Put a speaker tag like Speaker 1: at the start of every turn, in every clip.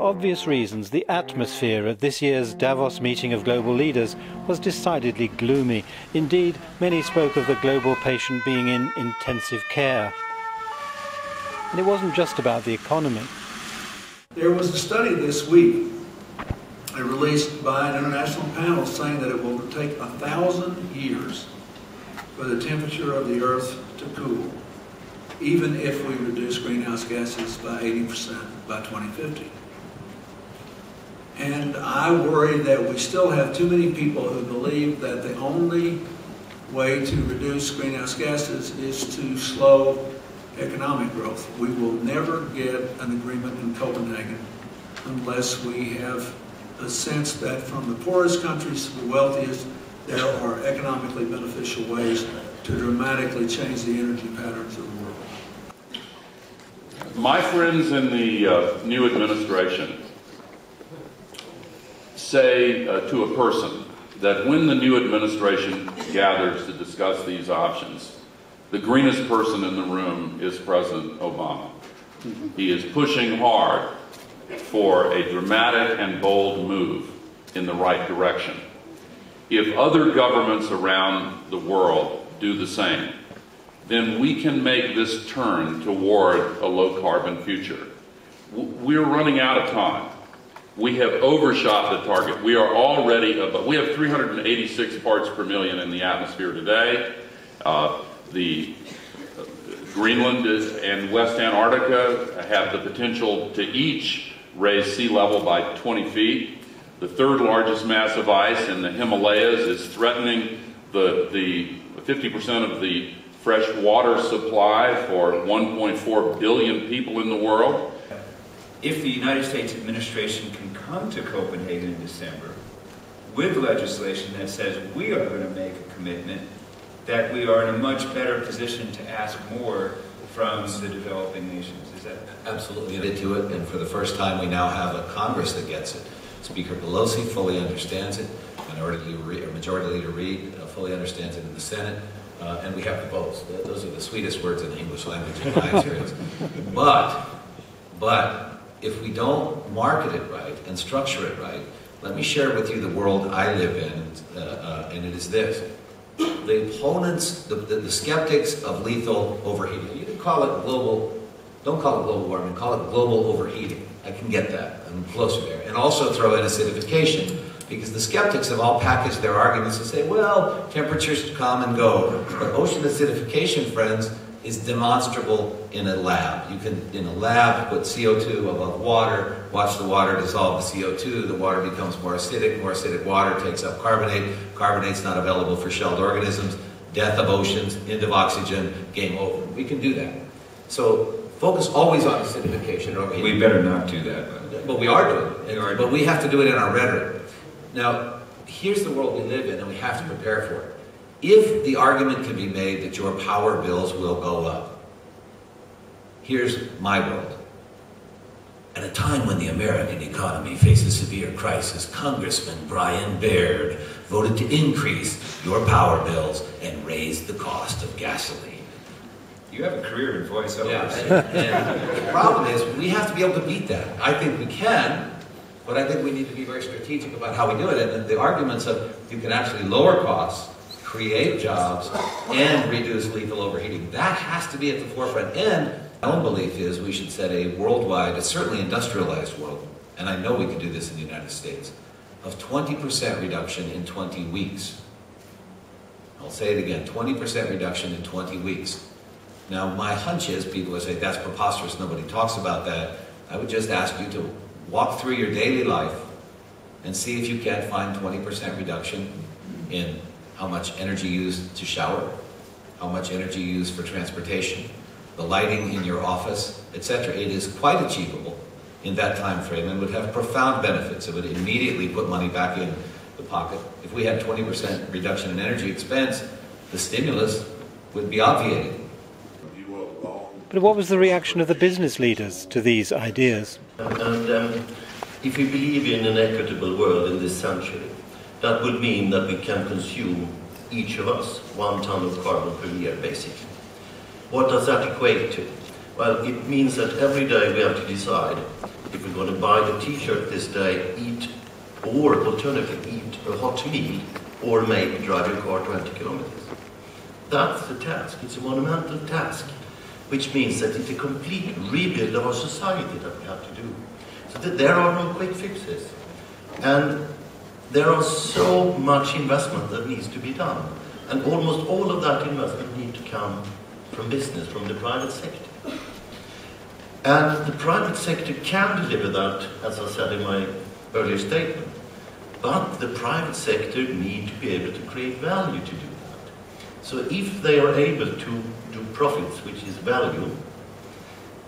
Speaker 1: obvious reasons, the atmosphere at this year's Davos meeting of global leaders was decidedly gloomy. Indeed, many spoke of the global patient being in intensive care. And it wasn't just about the economy.
Speaker 2: There was a study this week released by an international panel saying that it will take 1,000 years for the temperature of the Earth to cool, even if we reduce greenhouse gases by 80% by 2050. And I worry that we still have too many people who believe that the only way to reduce greenhouse gases is to slow economic growth. We will never get an agreement in Copenhagen unless we have a sense that from the poorest countries to the wealthiest, there are economically beneficial ways to dramatically change the energy patterns of the world.
Speaker 3: My friends in the new administration say to a person that when the new administration gathers to discuss these options, the greenest person in the room is President Obama. He is pushing hard for a dramatic and bold move in the right direction. If other governments around the world do the same, then we can make this turn toward a low-carbon future. We're running out of time. We have overshot the target. We are already we have 386 parts per million in the atmosphere today. Greenland and West Antarctica have the potential to each raise sea level by 20 feet. The third largest mass of ice in the Himalayas is threatening the 50% of the fresh water supply for 1.4 billion people in the world.
Speaker 4: If the United States administration can come to Copenhagen in December with legislation that says we are going to make a commitment, that we are in a much better position to ask more from the developing nations. Is that
Speaker 5: absolutely into it? And for the first time, we now have a Congress that gets it. Speaker Pelosi fully understands it. Majority Leader Reid fully understands it in the Senate. And we have the votes. Those are the sweetest words in the English language in my experience. But if we don't market it right and structure it right, let me share with you the world I live in, and it is this. The opponents, the skeptics of lethal overheating, you can call it global, don't call it global warming, call it global overheating. I can get that, I'm closer there. And also throw in acidification, because the skeptics have all packaged their arguments and say, well, temperatures come and go. But ocean acidification, friends, is demonstrable in a lab. You can, in a lab, put CO2 above water, watch the water dissolve the CO2, the water becomes more acidic water takes up carbonate, carbonate's not available for shelled organisms, death of oceans, end of oxygen, game over. We can do that. So focus always on acidification.
Speaker 4: We better not do that.
Speaker 5: But we are doing it, but we have to do it in our rhetoric. Now, here's the world we live in, and we have to prepare for it. If the argument can be made that your power bills will go up, here's my world. At a time when the American economy faces severe crisis, Congressman Brian Baird voted to increase your power bills and raise the cost of gasoline.
Speaker 4: You have a career in voiceover.
Speaker 5: Yeah, and the problem is we have to be able to beat that. I think we can, but I think we need to be very strategic about how we do it. And the arguments of you can actually lower costs, create jobs, and reduce lethal overheating, that has to be at the forefront. And my own belief is we should set a worldwide, a certainly industrialized world, and I know we can do this in the United States, of 20% reduction in 20 weeks. I'll say it again, 20% reduction in 20 weeks. Now, my hunch is people would say, that's preposterous, nobody talks about that. I would just ask you to walk through your daily life and see if you can't find 20% reduction in how much energy used to shower, how much energy used for transportation, the lighting in your office, etc. It is quite achievable in that time frame and would have profound benefits. It would immediately put money back in the pocket. If we had 20% reduction in energy expense, the stimulus would be obviated.
Speaker 1: But what was the reaction of the business leaders to these ideas?
Speaker 6: And if we believe in an equitable world in this century, that would mean that we can consume, each of us, 1 ton of carbon per year, basically. What does that equate to? Well, it means that every day we have to decide if we're going to buy a t-shirt this day, eat, or alternatively eat a hot meal, or maybe drive your car 20 kilometers. That's the task. It's a monumental task, which means that it's a complete rebuild of our society that we have to do. So that there are no quick fixes. And there are so much investment that needs to be done. And almost all of that investment needs to come from business, from the private sector. And the private sector can deliver that, as I said in my earlier statement. But the private sector need to be able to create value to do that. So if they are able to do profits, which is value,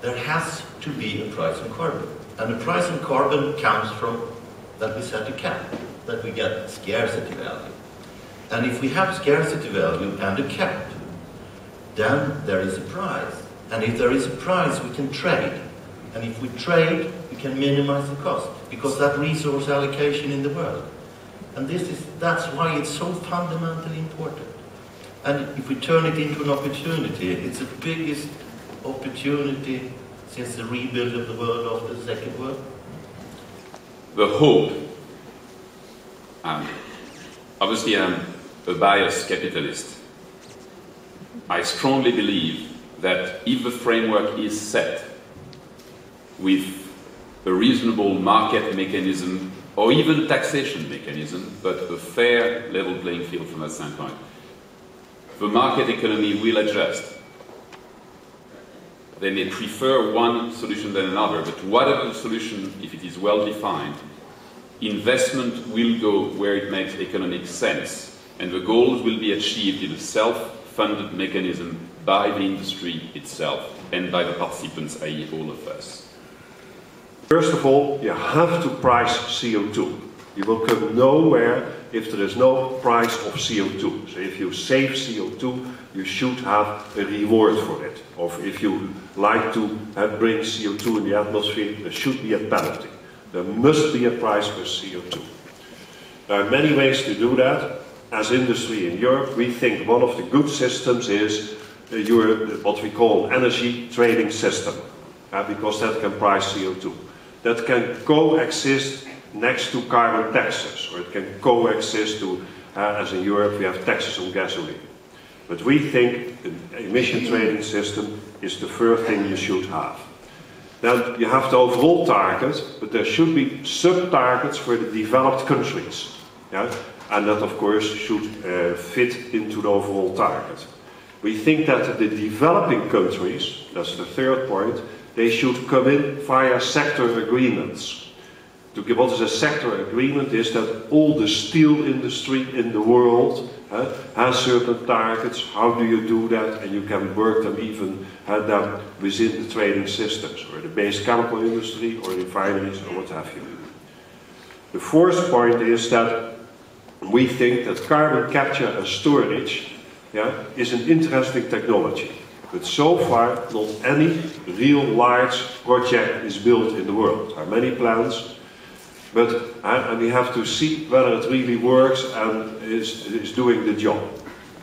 Speaker 6: there has to be a price on carbon. And the price on carbon comes from that we set a cap, that we get scarcity value. And if we have scarcity value and a cap, then there is a price. And if there is a price, we can trade. And if we trade, we can minimize the cost, because that resource allocation in the world. And that's why it's so fundamentally important. And if we turn it into an opportunity, it's the biggest opportunity since the rebuild of the world after the Second World War.
Speaker 3: The hope, obviously I'm a biased capitalist. I strongly believe that if the framework is set with a reasonable market mechanism or even taxation mechanism, but a fair level playing field from that standpoint, the market economy will adjust. They may prefer one solution than another, but whatever the solution, if it is well defined, investment will go where it makes economic sense, and the goals will be achieved in a self-funded mechanism by the industry itself and by the participants, i.e. all of us.
Speaker 7: First of all, you have to price CO2. You will come nowhere if there is no price of CO2. So if you save CO2, you should have a reward for it. Or if you like to bring CO2 in the atmosphere, there should be a penalty. There must be a price for CO2. There are many ways to do that. As industry in Europe, we think one of the good systems is what we call an energy trading system, because that can price CO2. That can coexist next to carbon taxes, or it can coexist to, as in Europe, we have taxes on gasoline. But we think an emission trading system is the first thing you should have. Then you have the overall target, but there should be sub-targets for the developed countries. Yeah? And that, of course, should fit into the overall target. We think that the developing countries, that's the third point, they should come in via sector agreements. What is a sector agreement is that all the steel industry in the world has certain targets. How do you do that? And you can work them even them within the trading systems, or the base chemical industry, or refineries, or what have you. The fourth point is that we think that carbon capture and storage is an interesting technology. But so far, not any real large project is built in the world. There are many plans, but and we have to see whether it really works and is doing the job.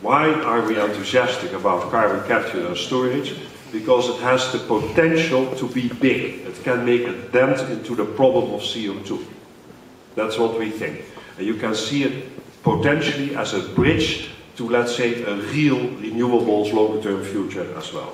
Speaker 7: Why are we enthusiastic about carbon capture and storage? Because it has the potential to be big. It can make a dent into the problem of CO2. That's what we think. And you can see it potentially as a bridge to, let's say, a real renewables longer-term future as well.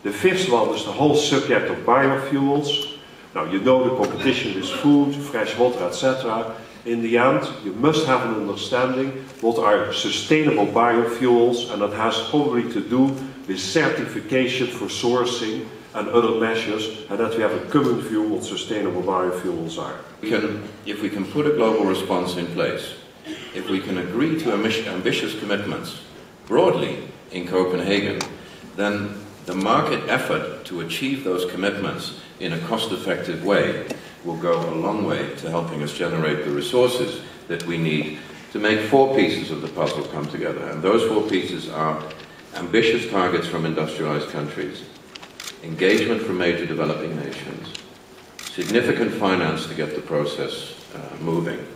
Speaker 7: The fifth one is the whole subject of biofuels. Now, you know the competition with food, fresh water, etc. In the end, you must have an understanding what are sustainable biofuels, and that has probably to do with certification for sourcing and other measures, and that we have a common view what sustainable biofuels are.
Speaker 8: If we can put a global response in place, if we can agree to ambitious commitments broadly in Copenhagen, then the market effort to achieve those commitments in a cost-effective way will go a long way to helping us generate the resources that we need to make four pieces of the puzzle come together. And those four pieces are ambitious targets from industrialized countries, engagement from major developing nations, significant finance to get the process moving,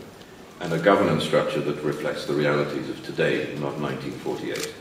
Speaker 8: and a governance structure that reflects the realities of today, not 1948.